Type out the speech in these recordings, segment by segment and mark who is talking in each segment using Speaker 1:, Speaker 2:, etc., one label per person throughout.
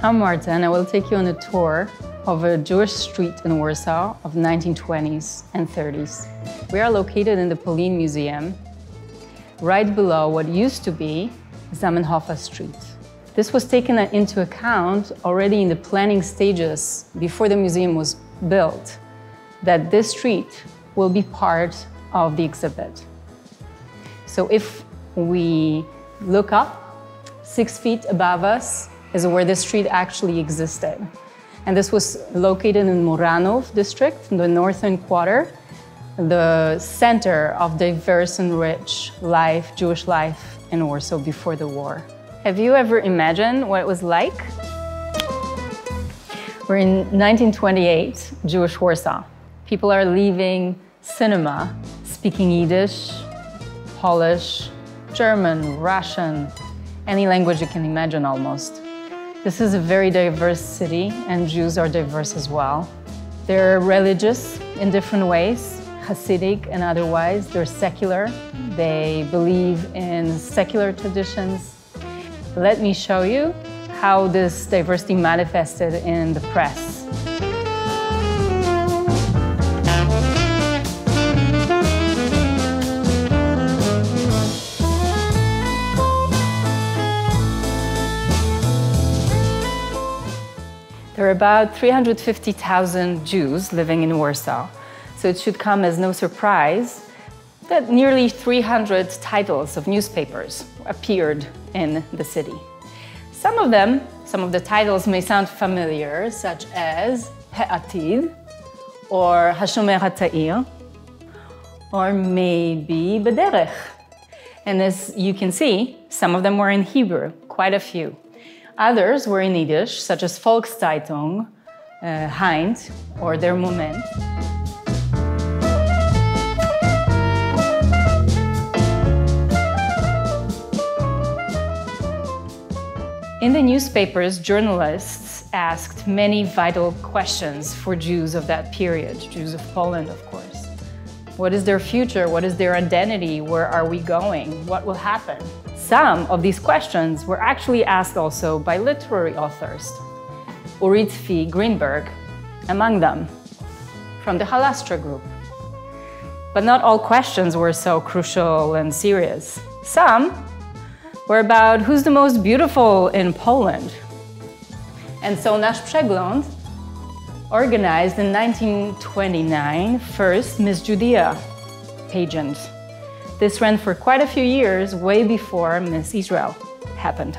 Speaker 1: I'm Marta, and I will take you on a tour of a Jewish street in Warsaw of the 1920s and 30s. We are located in the Polin Museum, right below what used to be Zamenhof Street. This was taken into account already in the planning stages before the museum was built, that this street will be part of the exhibit. So if we look up, 6 feet above us is where the street actually existed. And this was located in Muranów district, in the northern quarter, the center of diverse and rich life, Jewish life in Warsaw before the war. Have you ever imagined what it was like? We're in 1928, Jewish Warsaw. People are leaving cinema, speaking Yiddish, Polish, German, Russian, any language you can imagine almost. This is a very diverse city, and Jews are diverse as well. They're religious in different ways, Hasidic and otherwise. They're secular. They believe in secular traditions. Let me show you how this diversity manifested in the press. There are about 350,000 Jews living in Warsaw, so it should come as no surprise that nearly 300 titles of newspapers appeared in the city. Some of the titles may sound familiar, such as Ha'atid, or Hashomer HaTa'ir, or maybe Bederech. And as you can see, some of them were in Hebrew, quite a few. Others were in Yiddish, such as Volkszeitung, Heint, or Der Moment. In the newspapers, journalists asked many vital questions for Jews of that period, Jews of Poland, of course. What is their future? What is their identity? Where are we going? What will happen? Some of these questions were actually asked also by literary authors, Uri Tzvi Greenberg among them, from the Halastra group. But not all questions were so crucial and serious. Some were about who's the most beautiful in Poland. And so Nasz Przegląd organized in 1929 first Miss Judea pageant. This ran for quite a few years, way before Miss Israel happened.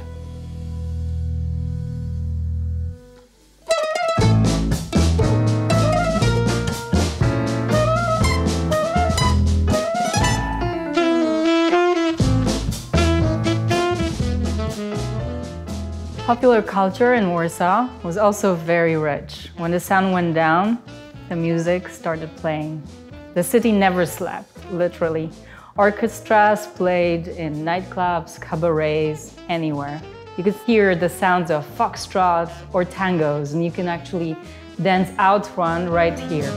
Speaker 1: Popular culture in Warsaw was also very rich. When the sun went down, the music started playing. The city never slept, literally. Orchestras played in nightclubs, cabarets, anywhere. You could hear the sounds of foxtrot or tangos, and you can actually dance outrun right here.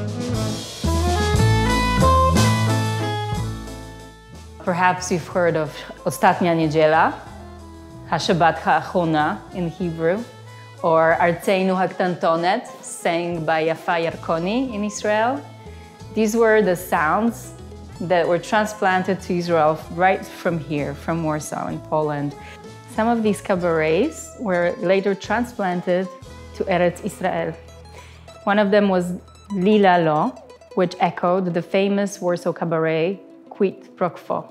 Speaker 1: Perhaps you've heard of Ostatnia Niedziela, Hashabat Ha'achona in Hebrew, or Artzeinu Haktantonet, sang by Yafa Yarkoni in Israel. These were the sounds that were transplanted to Israel right from here, from Warsaw in Poland. Some of these cabarets were later transplanted to Eretz Israel. One of them was Lila Lo, which echoed the famous Warsaw cabaret Quit Prokwo.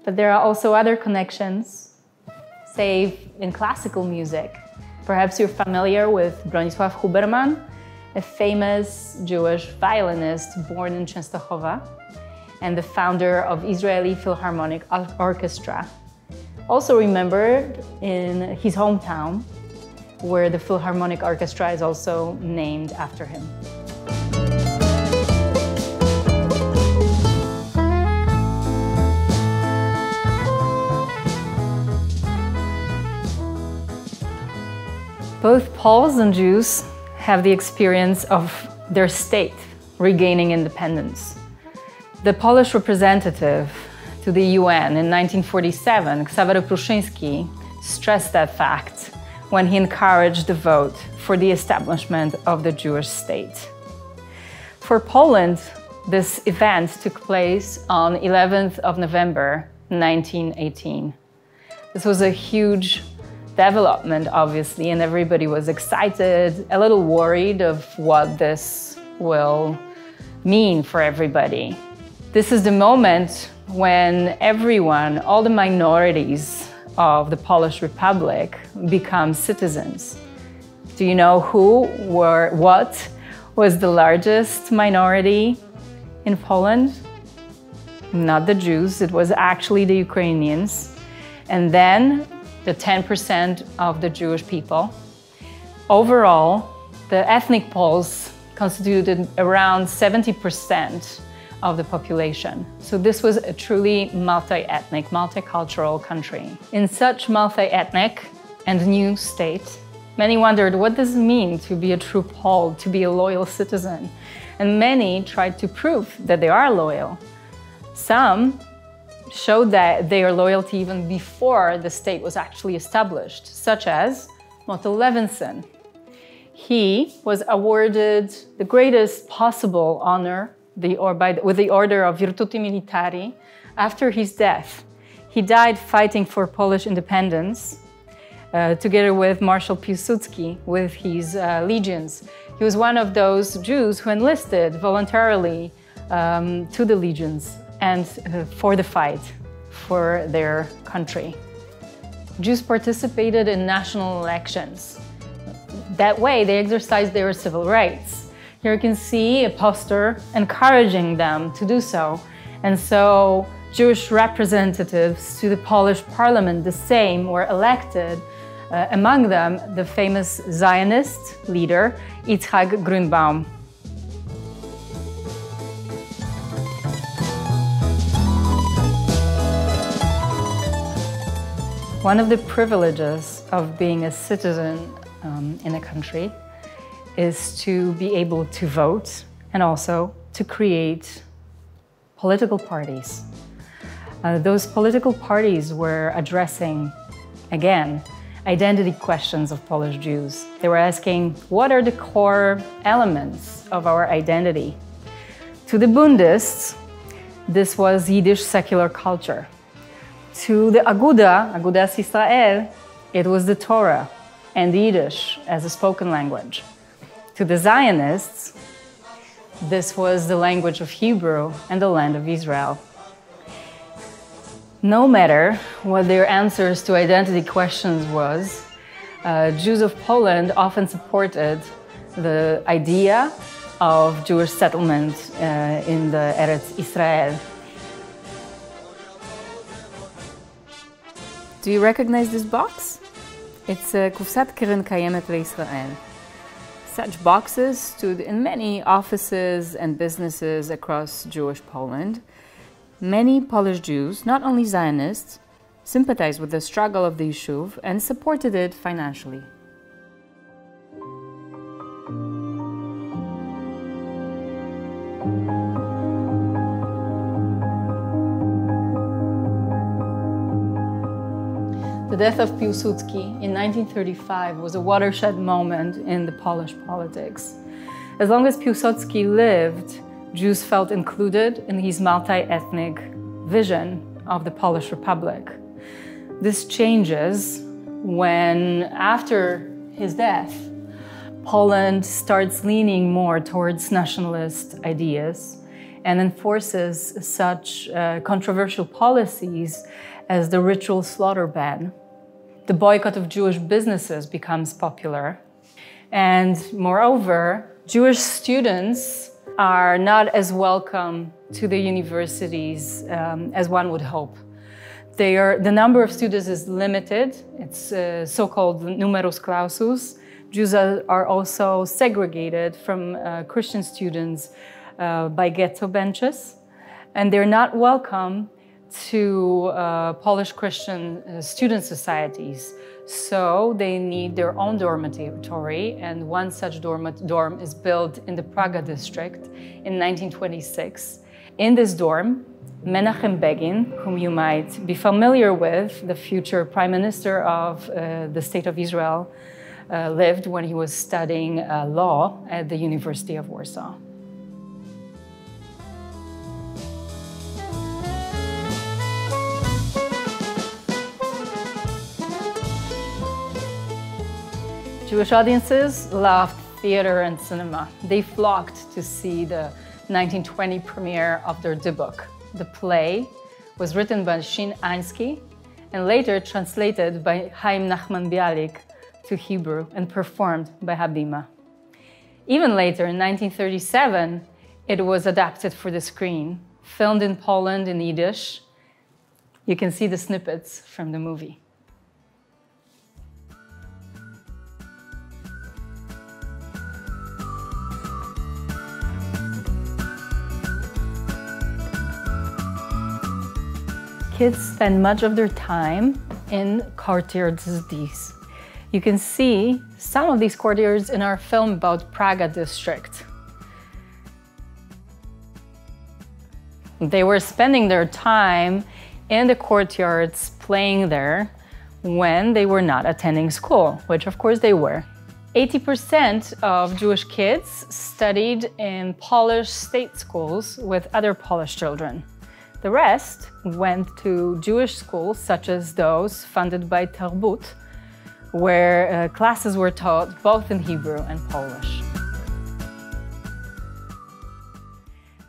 Speaker 1: But there are also other connections, say in classical music. Perhaps you're familiar with Bronisław Huberman, a famous Jewish violinist born in Częstochowa and the founder of Israeli Philharmonic Orchestra. Also remembered in his hometown, where the Philharmonic Orchestra is also named after him. Both Poles and Jews have the experience of their state regaining independence. The Polish representative to the UN in 1947, Ksawery Pruszyński, stressed that fact when he encouraged the vote for the establishment of the Jewish state. For Poland, this event took place on 11th of November, 1918. This was a huge development, obviously, and everybody was excited, a little worried of what this will mean for everybody. This is the moment when everyone, all the minorities of the Polish Republic, become citizens. Do you know what was the largest minority in Poland? Not the Jews, it was actually the Ukrainians. And then the 10% of the Jewish people. Overall, the ethnic Poles constituted around 70% of the population. So this was a truly multi-ethnic, multicultural country. In such multi-ethnic and new state, many wondered, what does it mean to be a true Pole, to be a loyal citizen? And many tried to prove that they are loyal. Some showed that their loyalty even before the state was actually established, such as Motto Levinson. He was awarded the greatest possible honor with the Order of Virtuti Militari after his death. He died fighting for Polish independence together with Marshal Piłsudski with his legions. He was one of those Jews who enlisted voluntarily to the legions and for the fight for their country. Jews participated in national elections. That way, they exercised their civil rights. Here you can see a poster encouraging them to do so. And so Jewish representatives to the Polish parliament, the same, were elected. Among them, the famous Zionist leader, Yitzhak Grünbaum. One of the privileges of being a citizen in a country is to be able to vote and also to create political parties. Those political parties were addressing, again, identity questions of Polish Jews. They were asking, what are the core elements of our identity? To the Bundists, this was Yiddish secular culture. To the Agudas Israel, it was the Torah and Yiddish as a spoken language. To the Zionists, this was the language of Hebrew and the land of Israel. No matter what their answers to identity questions was, Jews of Poland often supported the idea of Jewish settlement in the Eretz Israel. Do you recognize this box? It's a Kufsat Keren Kayemet LeIsrael. Such boxes stood in many offices and businesses across Jewish Poland. Many Polish Jews, not only Zionists, sympathized with the struggle of the Yishuv and supported it financially. The death of Piłsudski in 1935 was a watershed moment in the Polish politics. As long as Piłsudski lived, Jews felt included in his multi-ethnic vision of the Polish Republic. This changes when, after his death, Poland starts leaning more towards nationalist ideas and enforces such controversial policies as the ritual slaughter ban. The boycott of Jewish businesses becomes popular. And moreover, Jewish students are not as welcome to the universities as one would hope. The number of students is limited. It's so-called numerus clausus. Jews are also segregated from Christian students by ghetto benches, and they're not welcome to Polish Christian student societies. So they need their own dormitory, and one such dorm is built in the Praga district in 1926. In this dorm, Menachem Begin, whom you might be familiar with, the future prime minister of the State of Israel, lived when he was studying law at the University of Warsaw. Jewish audiences loved theater and cinema. They flocked to see the 1920 premiere of their Dybbuk. The play was written by Shin Ainsky and later translated by Chaim Nachman Bialik to Hebrew and performed by Habima. Even later, in 1937, it was adapted for the screen, filmed in Poland in Yiddish. You can see the snippets from the movie. Kids spend much of their time in courtyards as these. You can see some of these courtyards in our film about Praga district. They were spending their time in the courtyards playing there when they were not attending school, which of course they were. 80% of Jewish kids studied in Polish state schools with other Polish children. The rest went to Jewish schools, such as those funded by Tarbut, where classes were taught both in Hebrew and Polish.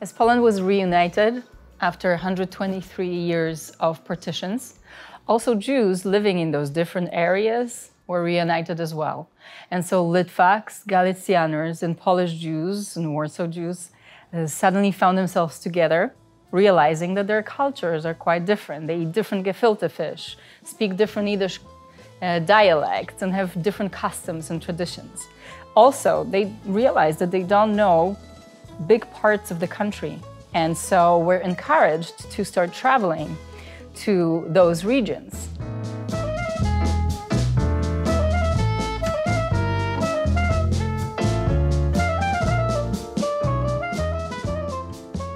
Speaker 1: As Poland was reunited after 123 years of partitions, also Jews living in those different areas were reunited as well. And so Litvaks, Galicianers, and Polish Jews and Warsaw Jews suddenly found themselves together, realizing that their cultures are quite different. They eat different gefilte fish, speak different Yiddish dialects, and have different customs and traditions. Also, they realized that they don't know big parts of the country, and so were encouraged to start traveling to those regions.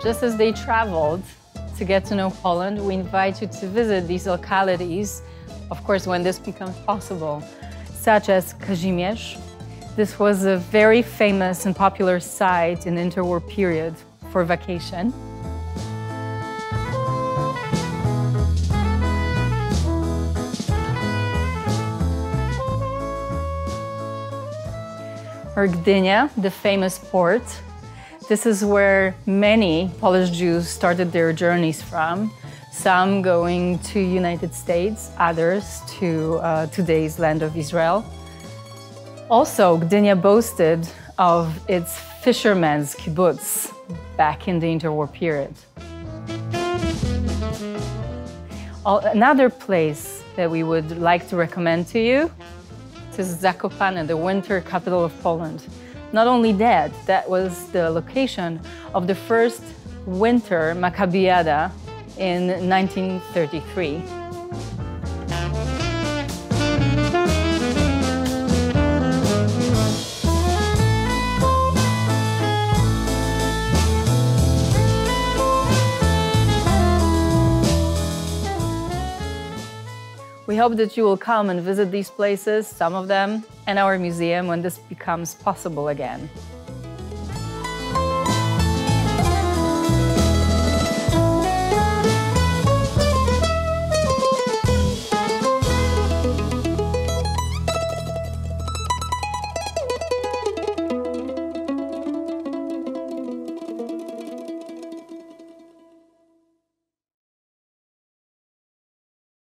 Speaker 1: Just as they traveled to get to know Poland, we invite you to visit these localities, of course, when this becomes possible, such as Kazimierz. This was a very famous and popular site in the interwar period for vacation. Or Gdynia, the famous port. This is where many Polish Jews started their journeys from, some going to United States, others to today's land of Israel. Also, Gdynia boasted of its fishermen's kibbutz back in the interwar period. Another place that we would like to recommend to you is Zakopane, the winter capital of Poland. Not only that, that was the location of the first winter Maccabiada in 1933. We hope that you will come and visit these places, some of them, and our museum when this becomes possible again.